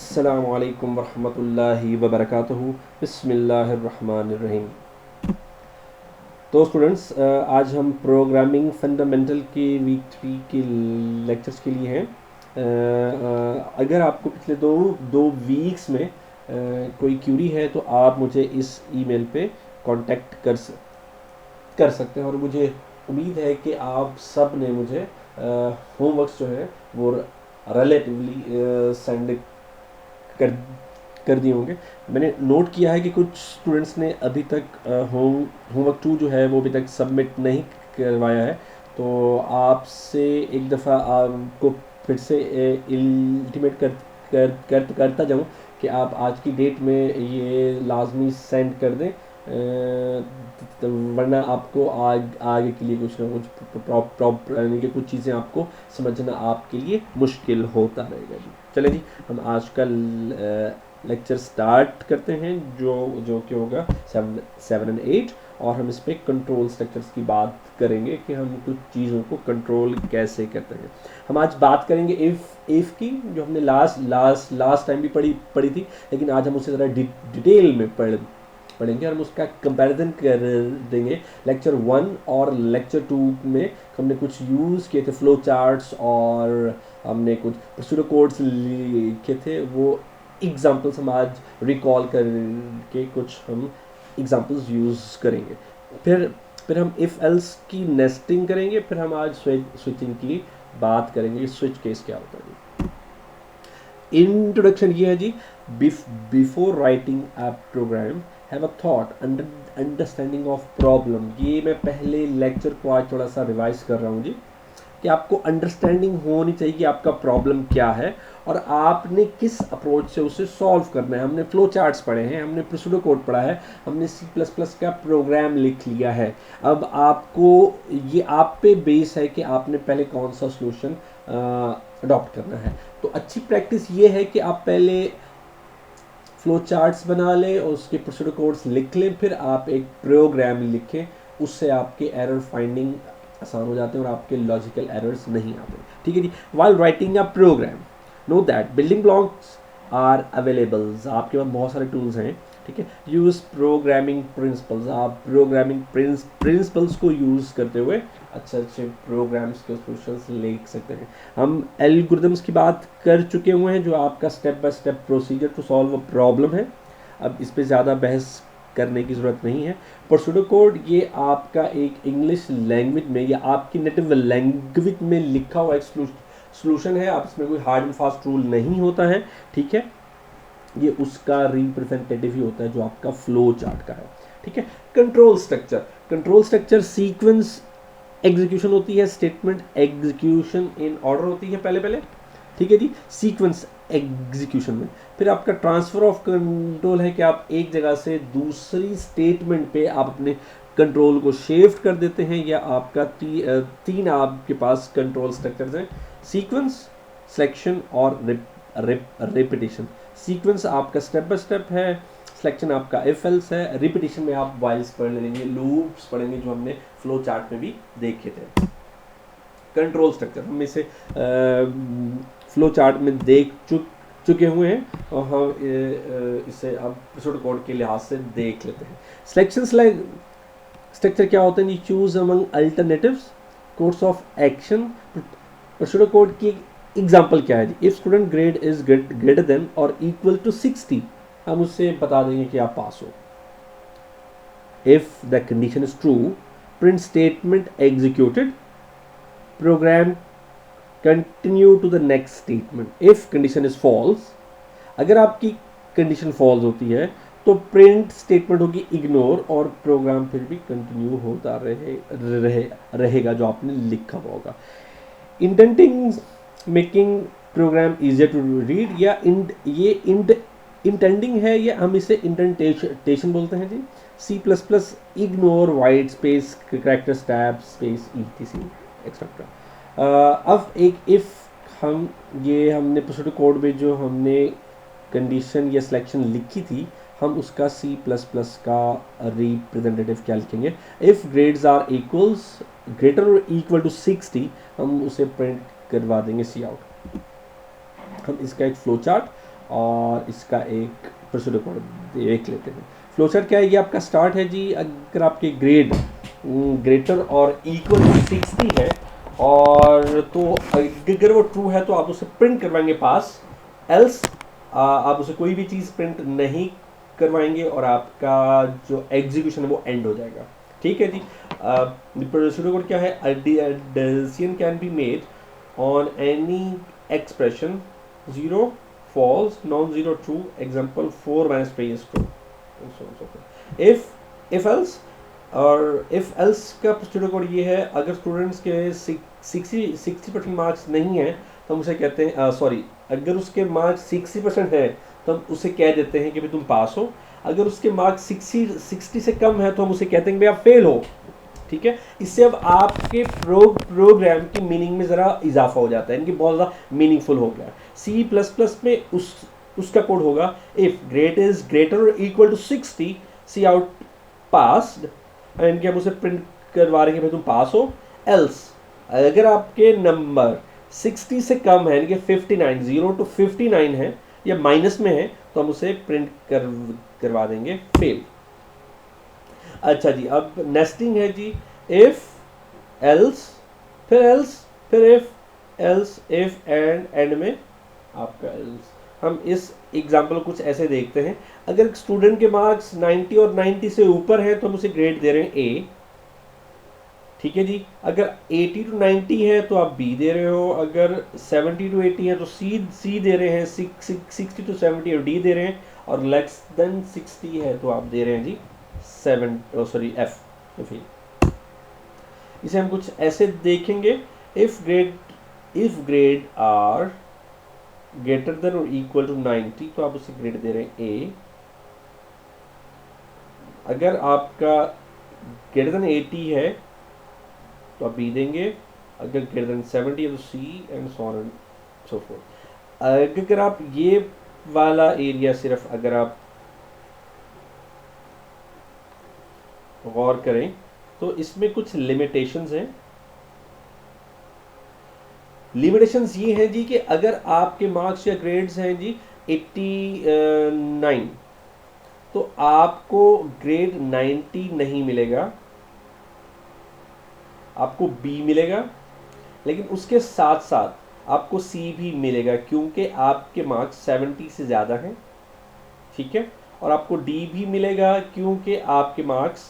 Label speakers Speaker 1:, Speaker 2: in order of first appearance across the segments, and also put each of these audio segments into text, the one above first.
Speaker 1: अस्सलामु अलैकुम वरहमतुल्लाहि वबरकातुहू। बिस्मिल्लाहिर्रहमानिर्रहीम। तो स्टूडेंट्स, आज हम प्रोग्रामिंग फंडामेंटल के वीक 3 के लेक्चर्स के लिए हैं। अगर आपको पिछले दो वीक्स में कोई क्यूरी है तो आप मुझे इस ईमेल पे कांटेक्ट कर सकते हैं, और मुझे उम्मीद है कि आप सब ने मुझे होमवर्क्स जो है वो रिलेटिवली सेंड कर कर दिए होंगे। मैंने नोट किया है कि कुछ स्टूडेंट्स ने अभी तक होमवर्क 2 जो है वो अभी तक सबमिट नहीं करवाया है। तो आपसे एक दफ़ा आपको फिर से इंटीमेट करता जाऊं कि आप आज की डेट में ये लाजमी सेंड कर दें, तो वरना आपको आगे के लिए कुछ ना कुछ यानी कि कुछ चीज़ें आपको समझना आपके लिए मुश्किल होता रहेगा जी। चले जी, हम आज का लेक्चर स्टार्ट करते हैं जो जो कि होगा 7 एंड 8, और हम इस पर कंट्रोल स्ट्रक्चर्स की बात करेंगे कि हम कुछ चीज़ों को कंट्रोल कैसे करते हैं। हम आज बात करेंगे इफ़ की, जो हमने लास्ट टाइम भी पढ़ी थी, लेकिन आज हम उसे ज़रा डिटेल में पढ़ेंगे और हम उसका कंपैरिजन कर देंगे। लेक्चर 1 और लेक्चर 2 में हमने कुछ यूज़ किए थे फ्लो चार्ट्स, और हमने कुछ प्रोसीड्यूर कोड्स लिखे थे। वो एग्जांपल्स हम आज रिकॉल करके कुछ हम एग्जांपल्स यूज़ करेंगे। फिर हम इफ़ एल्स की नेस्टिंग करेंगे। फिर हम आज स्विचिंग की बात करेंगे, स्विच केस क्या होता है जी। इंट्रोडक्शन ये है जी। Before writing a program have a thought understanding of problem. ये मैं पहले लेक्चर को आज थोड़ा सा रिवाइज कर रहा हूँ जी, कि आपको अंडरस्टैंडिंग होनी चाहिए कि आपका प्रॉब्लम क्या है और आपने किस अप्रोच से उसे सॉल्व करना है। हमने फ्लो चार्ट्स पढ़े हैं, हमने प्रोसीड्यूर कोड पढ़ा है, हमने C++ का प्रोग्राम लिख लिया है। अब आपको ये आप पे बेस है कि आपने पहले कौन सा सॉल्यूशन अडॉप्ट करना है। तो अच्छी प्रैक्टिस ये है कि आप पहले फ्लो चार्ट्स बना लें और उसके प्रोसीड्यूर कोड्स लिख लें, फिर आप एक प्रोग्राम लिखें। उससे आपके एरर फाइंडिंग आसान हो जाते हैं और आपके लॉजिकल एरर्स नहीं आते। ठीक है जी। While writing a program, know that building blocks are availables. आपके पास बहुत सारे टूल्स हैं। ठीक है। Use programming principles. आप प्रोग्रामिंग प्रिंसिपल्स को यूज़ करते हुए अच्छे अच्छे प्रोग्राम्स के सॉल्यूशंस लिख सकते हैं। हम एल्गोरिदम्स की बात कर चुके हुए हैं, जो आपका step by step procedure to solve a problem है। अब इस पे ज़्यादा बहस करने की ज़रूरत नहीं है। प्रोसीड्यूर कोड ये आपका एक इंग्लिश लैंग्वेज में या आपकी नेटिव लैंग्वेज में लिखा हुआ एक सॉल्यूशन है। आप इसमें कोई हार्ड एंड फास्ट रूल नहीं होता है। ठीक है। ये उसका रिप्रेजेंटेटिव ही होता है जो आपका फ्लो चार्ट का है। ठीक है। कंट्रोल स्ट्रक्चर सीक्वेंस एग्जीक्यूशन होती है, स्टेटमेंट एग्जीक्यूशन इन ऑर्डर होती है पहले। ठीक है जी। सीक्वेंस एग्जीक्यूशन में फिर आपका ट्रांसफर ऑफ कंट्रोल है कि आप एक जगह से दूसरी स्टेटमेंट पे आप अपने कंट्रोल को शिफ्ट कर देते हैं, या आपका तीन आपके पास कंट्रोल स्ट्रक्चर्स हैं: सीक्वेंस, सिलेक्शन और रिपीटिशन। सीक्वेंस आपका स्टेप बाय स्टेप है, सिलेक्शन आपका इफ एल्स है, रिपीटिशन में आप वाइल्स पढ़ लेंगे, लूप्स पढ़ेंगे जो हमने फ्लो चार्ट में भी देखे थे। कंट्रोल स्ट्रक्चर हम इसे फ्लो चार्ट में देख चुके हुए हैं, और हम इसे अब प्रोसीड्यूर कोड के लिहाज से देख लेते हैं। सिलेक्शन स्ट्रक्चर क्या होता है? You choose among alternatives, course of action. Procedure code की एग्जांपल क्या है जी? If student grade is greater than और इक्वल टू 60, हम उससे बता देंगे कि आप पास हो। If the condition is true, print statement executed, program continue to the next statement. If condition is false, अगर आपकी कंडीशन फॉल्स होती है तो प्रिंट स्टेटमेंट होगी इग्नोर, और प्रोग्राम फिर भी कंटिन्यू होता रहेगा जो आपने लिखा हुआ होगा। Indenting making program easier to read, या ये इंटेंडिंग है, या हम इसे इंडेंटेशन बोलते हैं जी। C++ ignore white space, character tab space, etc etcetera. अब एक इफ हमने प्रोसीड्यूर कोड में जो हमने कंडीशन या सिलेक्शन लिखी थी, हम उसका C++ का रिप्रेजेंटेटिव क्या लिखेंगे? इफ ग्रेड्स आर ग्रेटर और इक्वल टू 60, हम उसे प्रिंट करवा देंगे सी आउट। हम इसका एक फ्लो चार्ट और इसका एक प्रोसीड्यूर कोड देख लेते हैं। फ्लो चार्ट क्या है, ये आपका स्टार्ट है जी। अगर आपके ग्रेड ग्रेटर और इक्वल टू 60 है और तो अगर वो ट्रू है तो आप उसे प्रिंट करवाएंगे पास, एल्स आप उसे कोई भी चीज़ प्रिंट नहीं करवाएंगे और आपका जो एग्जीक्यूशन है वो एंड हो जाएगा। ठीक है जी। प्रोसीड्यूर कोड क्या है, decision can be made on any expression 0 false non-zero true example 4 minus 3 is true and so on so forth। if else और if else का प्रोसीड्यूर कोड ये है, अगर स्टूडेंट्स के 60% मार्क्स नहीं है तो हम उसे कहते हैं सॉरी, अगर उसके मार्क्स 60% है तो हम उसे कह देते हैं कि भाई तुम पास हो। अगर उसके मार्क्स 60 से कम है तो हम उसे कहते हैं कि भाई आप फेल हो। ठीक है, इससे अब आपके प्रोग्राम की मीनिंग में ज़रा इजाफा हो जाता है, इनकी बहुत ज़्यादा मीनिंगफुल हो गया। C++ में उसका कोड होगा इफ ग्रेड इज ग्रेटर और equal to 60 cout passed, इनके हम उसे प्रिंट करवा रहे हैं कि भाई तुम पास हो। एल्स अगर आपके नंबर 60 से कम है, इनके 59 0 to 59 है या माइनस में है तो हम उसे प्रिंट करवा देंगे फेल। अच्छा जी, अब नेस्टिंग है जी। इफ एल्स फिर इफ एंड में आपका एल्स। हम इस एग्जाम्पल कुछ ऐसे देखते हैं। अगर स्टूडेंट के मार्क्स 90 और 90 से ऊपर हैं तो हम उसे ग्रेड दे रहे हैं ए। ठीक है जी। अगर 80 to 90 है तो आप बी दे रहे हो, अगर 70 to 80 है तो सी दे रहे हैं, 60 to 70 और डी दे रहे हैं, और लेस देन 60 है तो आप दे रहे हैं जी एफ। इसे हम कुछ ऐसे देखेंगे। If grade are greater than और इक्वल टू 90 तो आप उसे ग्रेड दे रहे हैं ए। अगर आपका ग्रेटर देन 80 है तो आप बी देंगे, अगर ग्रेटर देन 70 है तो C and so on and so forth. अगर आप ये वाला एरिया सिर्फ अगर आप गौर करें तो इसमें कुछ लिमिटेशंस हैं। लिमिटेशंस ये हैं जी कि अगर आपके मार्क्स या ग्रेड्स हैं जी 89 तो आपको ग्रेड 90 नहीं मिलेगा, आपको बी मिलेगा, लेकिन उसके साथ साथ आपको सी भी मिलेगा क्योंकि आपके मार्क्स 70 से ज़्यादा हैं। ठीक है, और आपको डी भी मिलेगा क्योंकि आपके मार्क्स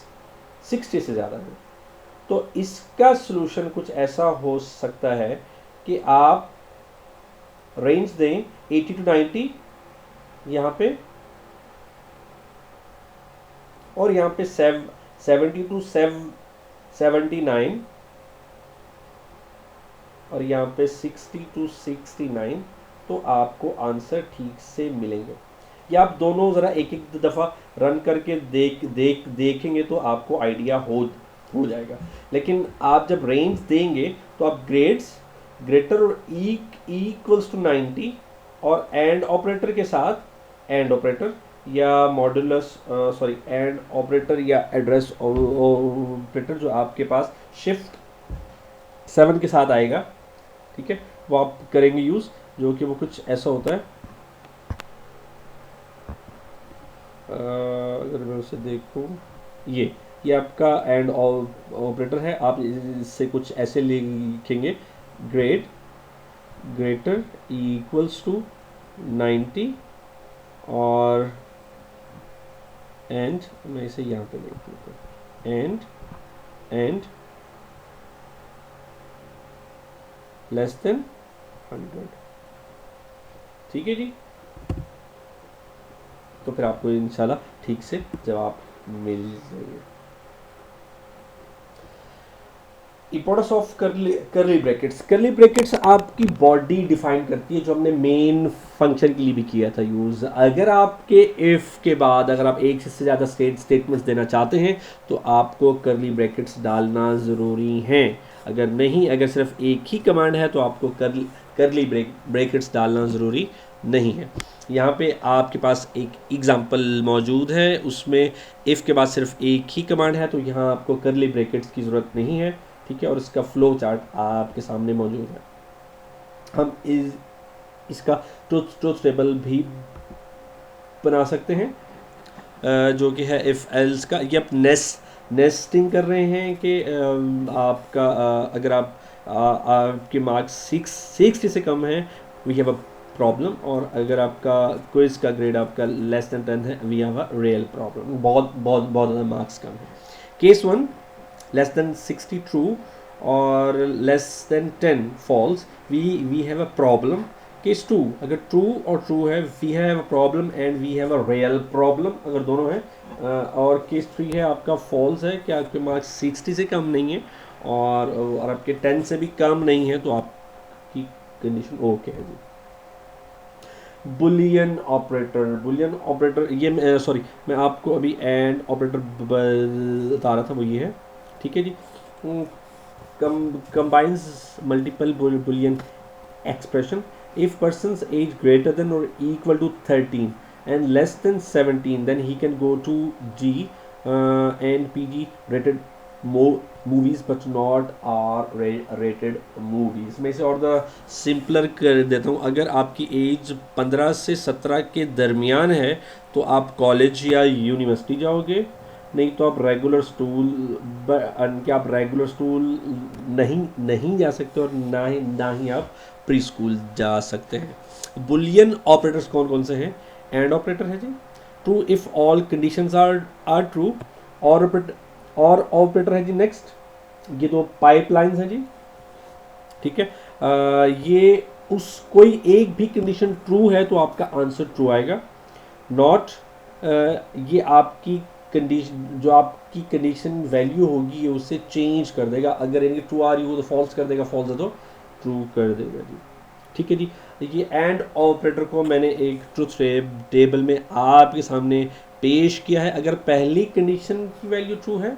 Speaker 1: 60 से ज़्यादा है। तो इसका सलूशन कुछ ऐसा हो सकता है कि आप रेंज दें 80 to 90 यहाँ पे, और यहाँ पे 70 to 79 और यहाँ पे 60 to 69, तो आपको आंसर ठीक से मिलेंगे। या आप दोनों ज़रा एक एक दफ़ा रन करके देखेंगे तो आपको आइडिया हो जाएगा। लेकिन आप जब रेंज देंगे तो आप ग्रेड्स ग्रेटर और इक्वल्स टू 90 और एंड ऑपरेटर के साथ एंड ऑपरेटर या मॉड्यूलस एंड ऑपरेटर या एड्रेस ऑपरेटर जो आपके पास शिफ्ट 7 के साथ आएगा। ठीक है, वो आप करेंगे यूज़, जो कि वो कुछ ऐसा होता है। अगर मैं उसे देखूँ, ये आपका एंड ऑपरेटर है। आप इससे कुछ ऐसे लिखेंगे ग्रेड ग्रेटर इक्वल्स टू 90 और एंड, मैं इसे यहाँ पे लिख देता हूँ, एंड लेस देन 100। ठीक है जी, तो फिर आपको इंशाल्लाह ठीक से जवाब मिल जाएगा। इंपॉर्टेंस ऑफ करली ब्रैकेट्स। करली ब्रैकेट्स आपकी बॉडी डिफाइन करती है, जो हमने मेन फंक्शन के लिए भी किया था यूज़। अगर आपके इफ़ के बाद अगर आप एक से ज़्यादा स्टेटमेंट्स देना चाहते हैं तो आपको करली ब्रैकेट्स डालना ज़रूरी हैं। अगर नहीं, अगर सिर्फ एक ही कमांड है तो आपको करली ब्रैकेट्स डालना ज़रूरी नहीं है। यहाँ पे आपके पास एक एग्जांपल मौजूद है, उसमें इफ़ के बाद सिर्फ एक ही कमांड है तो यहाँ आपको करली ब्रैकेट्स की ज़रूरत नहीं है। ठीक है, और इसका फ्लो चार्ट आपके सामने मौजूद है। हम इसका ट्रुथ टेबल भी बना सकते हैं जो कि है इफ़ एल्स का। ये आप नेस्टिंग कर रहे हैं कि आपका अगर आपके मार्क्स 60 से कम है, वी हैव अ प्रॉब्लम, और अगर आपका क्विज का ग्रेड आपका लेस देन 10 है, we have a real problem, बहुत बहुत बहुत ज़्यादा मार्क्स कम है। Case 1 less than 60 true or less than 10 false, we have a problem. Case 2 अगर true और true है, we have a problem and we have a real problem अगर दोनों है। और केस 3 है आपका false है कि आपके मार्क्स 60 से कम नहीं है और आपके 10 से भी कम नहीं है, तो आपकी कंडीशन ओके है जी। बुलियन ऑपरेटर ये मैं आपको अभी एंड ऑपरेटर बता रहा था, वो ये है, ठीक है जी। combines multiple boolean expression. If person's age greater than or equal to 13 and less than 17, then he can go to G and PG rated movies but not R rated movies। मैं इसे और ज़्यादा सिंपलर कर देता हूँ। अगर आपकी as 15 से 17 के दरमियान है तो आप कॉलेज या यूनिवर्सिटी जाओगे, नहीं तो आप रेगुलर स्कूल कि आप रेगुलर स्कूल नहीं जा सकते और ना ही आप प्री स्कूल जा सकते हैं। बुलियन ऑपरेटर्स कौन कौन से हैं? एंड ऑपरेटर है जी, true if all conditions are true, or operator है जी नेक्स्ट। ये दो पाइपलाइंस हैं जी, ठीक है। ये कोई एक भी कंडीशन ट्रू है तो आपका आंसर ट्रू आएगा। नॉट ये आपकी कंडीशन, जो आपकी कंडीशन वैल्यू होगी ये उससे चेंज कर देगा। अगर इनकी ट्रू आ रही हो तो फॉल्स कर देगा, फॉल्स है तो ट्रू कर देगा जी, ठीक है जी। ये एंड ऑपरेटर को मैंने एक ट्रुथ टेबल में आपके सामने पेश किया है। अगर पहली कंडीशन की वैल्यू ट्रू है,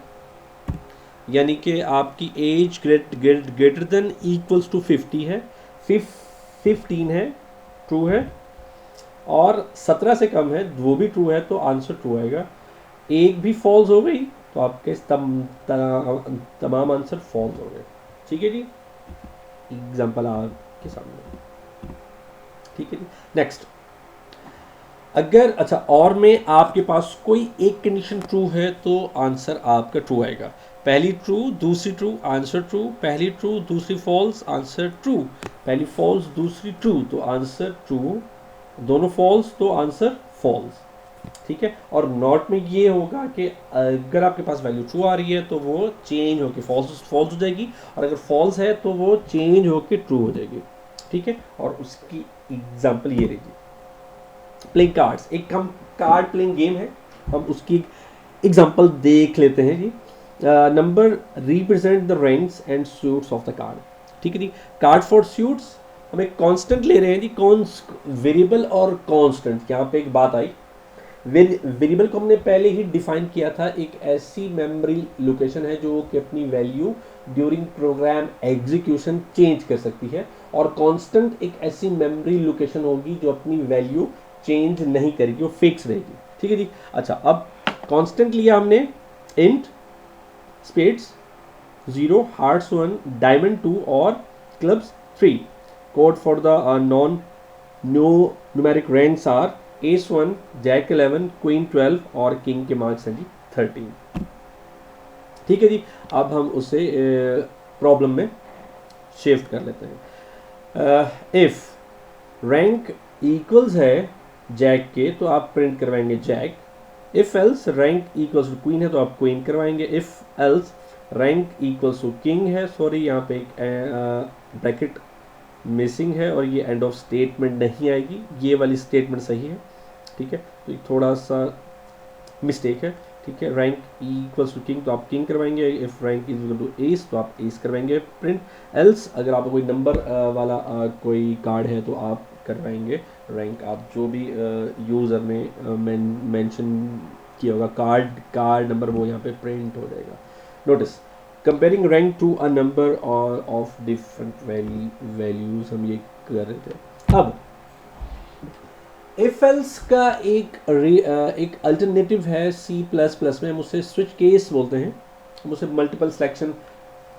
Speaker 1: यानी कि आपकी age greater than equals to 50 है, 15 है, ट्रू है, और 17 से कम है, वो भी ट्रू है, तो आंसर ट्रू आएगा। एक भी फॉल्स हो गई तो आपके तमाम आंसर फॉल्स हो गए, ठीक है जी। एग्जाम्पल आपके सामने, ठीक है जी। नेक्स्ट, अगर अच्छा और में आपके पास कोई एक कंडीशन ट्रू है तो आंसर आपका ट्रू आएगा। पहली ट्रू, दूसरी ट्रू, आंसर ट्रू। पहली ट्रू, दूसरी फॉल्स, आंसर ट्रू। पहली फॉल्स, दूसरी ट्रू, तो आंसर ट्रू। दोनों फॉल्स तो आंसर फॉल्स, ठीक है। और नॉट में ये होगा कि अगर आपके पास वैल्यू ट्रू आ रही है तो वो चेंज होकर फॉल्स हो जाएगी, और अगर फॉल्स है तो वो चेंज होकर ट्रू हो जाएगी, ठीक है। और उसकी एग्जांपल ये रही, प्लेइंग कार्ड्स, एक हम कार्ड प्लेइंग गेम है, हम उसकी एग्जांपल देख लेते हैं जी। Number represent the ranks and suits of the card, ठीक है जी। कार्ड फॉर सूट्स हम एक कांस्टेंट ले रहे हैं जी, वेरिएबल और कांस्टेंट। यहाँ पे एक बात आई, वेरिएबल को हमने पहले ही डिफाइन किया था, एक ऐसी मेमोरी लोकेशन है जो कि अपनी value during program execution change कर सकती है, और कांस्टेंट एक ऐसी मेमोरी लोकेशन होगी जो अपनी वैल्यू चेंज नहीं करेगी, वो फिक्स रहेगी, ठीक है जी। अच्छा, अब कांस्टेंट लिया हमने, इंट स्पेड्स 0, हार्ट्स 1, डायमंड 2 और clubs 3। Code for the non numeric ranks are ace 1, jack 11, queen 12 और किंग के मार्क्स हैं जी 13, ठीक है जी। अब हम उसे प्रॉब्लम में शिफ्ट कर लेते हैं। इफ रैंक इक्वल्स है जैक के तो आप प्रिंट करवाएंगे jack. If else rank equals to queen है तो आप क्वीन करवाएंगे। If else rank equals to king है, सॉरी यहाँ पे एक ब्रैकेट मिसिंग है और ये एंड ऑफ स्टेटमेंट नहीं आएगी, ये वाली स्टेटमेंट सही है, ठीक है। तो थोड़ा सा मिस्टेक है, ठीक है। रैंक इक्वल्स टू किंग तो आप किंग करवाएंगे। If rank is equal to ace तो आप एस करवाएंगे प्रिंट। एल्स अगर आपको कोई नंबर वाला कोई कार्ड है तो आप करवाएंगे रैंक, आप जो भी यूज़र ने मेंशन किया होगा कार्ड नंबर, वो यहाँ पे प्रिंट हो जाएगा। Notice, comparing rank to a number और ऑफ डिफरेंट वैल्यूज हम ये कर रहे थे। अब इफ एल्स का एक अल्टरनेटिव है C++ में, हम उसे स्विच केस बोलते हैं, हम उसे मल्टीपल सिलेक्शन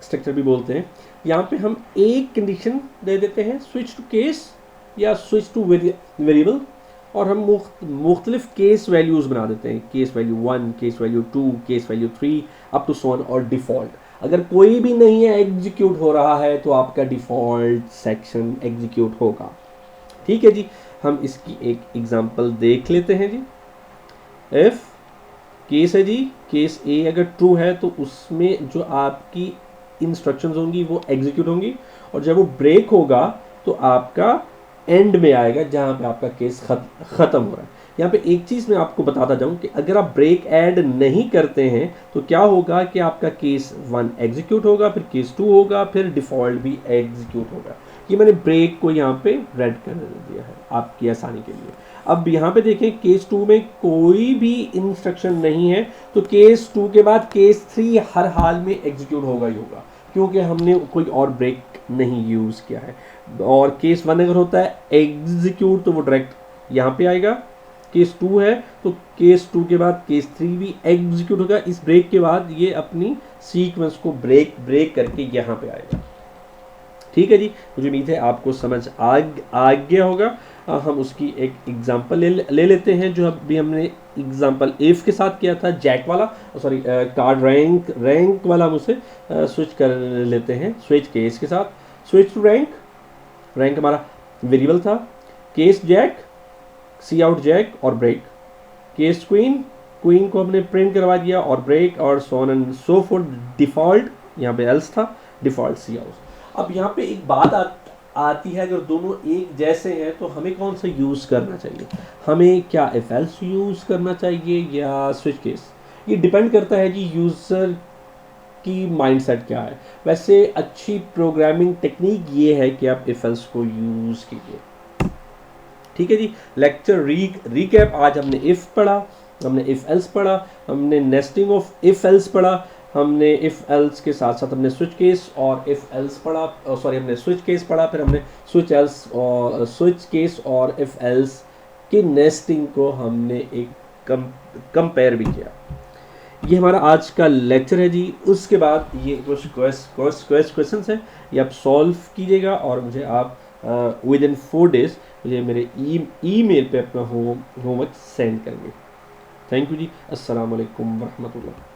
Speaker 1: स्ट्रक्चर भी बोलते हैं। यहाँ पे हम एक कंडीशन दे देते हैं, स्विच टू केस या स्विच टू वेरिएबल, और हम मुख्तलिफ केस वैल्यूज़ बना देते हैं, case value 1, case value 2, case value 3 up to so on, और डिफ़ॉल्ट अगर कोई भी नहीं है एग्जीक्यूट हो रहा है तो आपका डिफ़ॉल्ट सेक्शन एग्जीक्यूट होगा। ठीक है जी, हम इसकी एक एग्जांपल देख लेते हैं जी। इफ़ केस है जी, केस ए अगर ट्रू है तो उसमें जो आपकी इंस्ट्रक्शंस होंगी वो एग्जीक्यूट होंगी, और जब वो ब्रेक होगा तो आपका एंड में आएगा जहाँ पे आपका केस ख़त्म हो रहा है। यहाँ पे एक चीज़ मैं आपको बताता जाऊँ कि अगर आप ब्रेक ऐड नहीं करते हैं तो क्या होगा कि आपका केस 1 एग्जीक्यूट होगा, फिर केस 2 होगा, फिर डिफ़ॉल्ट भी एग्जीक्यूट होगा। ये मैंने ब्रेक को यहाँ पे रेड कर दिया है आपकी आसानी के लिए। अब यहाँ पे देखें केस 2 में कोई भी इंस्ट्रक्शन नहीं है, तो केस 2 के बाद केस 3 हर हाल में एग्जीक्यूट होगा ही होगा, क्योंकि हमने कोई और ब्रेक नहीं यूज़ किया है। और केस 1 अगर होता है एग्जीक्यूट तो वो डायरेक्ट यहाँ पे आएगा। केस 2 है तो केस 2 के बाद केस 3 भी एग्जीक्यूट होगा। इस ब्रेक के बाद ये अपनी सीक्वेंस को ब्रेक करके यहाँ पे आएगा। ठीक है जी, मुझे उम्मीद है आपको समझ आ गया होगा। हम उसकी एक एग्जांपल ले लेते हैं, जो अभी हमने एग्जांपल इफ़ के साथ किया था, जैक वाला, सॉरी कार्ड रैंक वाला, हम उसे स्विच कर लेते हैं स्विच केस के साथ। स्विच टू रैंक हमारा वेरिएबल था, केस जैक, सी आउट जैक और ब्रेक, केस क्वीन को हमने प्रिंट करवा दिया और ब्रेक, और सो on and so fourth. Default यहाँ पे एल्स था, डिफ़ॉल्ट सी आउट। अब यहाँ पे एक बात आती है, अगर दोनों एक जैसे हैं तो हमें कौन सा यूज़ करना चाहिए? हमें क्या इफ एल्स यूज़ करना चाहिए या स्विच केस? ये डिपेंड करता है जी यूज़र की माइंडसेट क्या है। वैसे अच्छी प्रोग्रामिंग टेक्निक ये है कि आप इफ एल्स को यूज़ कीजिए। ठीक है जी, लेक्चर रीकैप। आज हमने इफ़ पढ़ा, हमने इफ़ एल्स पढ़ा, हमने नेस्टिंग ऑफ इफ़ एल्स पढ़ा, हमने इफ़ एल्स के साथ साथ हमने स्विच केस और इफ़ एल्स पढ़ा, सॉरी हमने स्विच केस पढ़ा, फिर हमने स्विच केस और इफ़ एल्स की नेस्टिंग को हमने एक कंपेयर भी किया। ये हमारा आज का लेक्चर है जी। उसके बाद ये कुछ क्वेश्चंस हैं, ये आप सॉल्व कीजिएगा और मुझे आप विद इन 4 days मुझे मेरे ईमेल पे अपना होमवर्क सेंड करेंगे। थैंक यू जी। अस्सलाम वालेकुम वरहमतुल्लाह।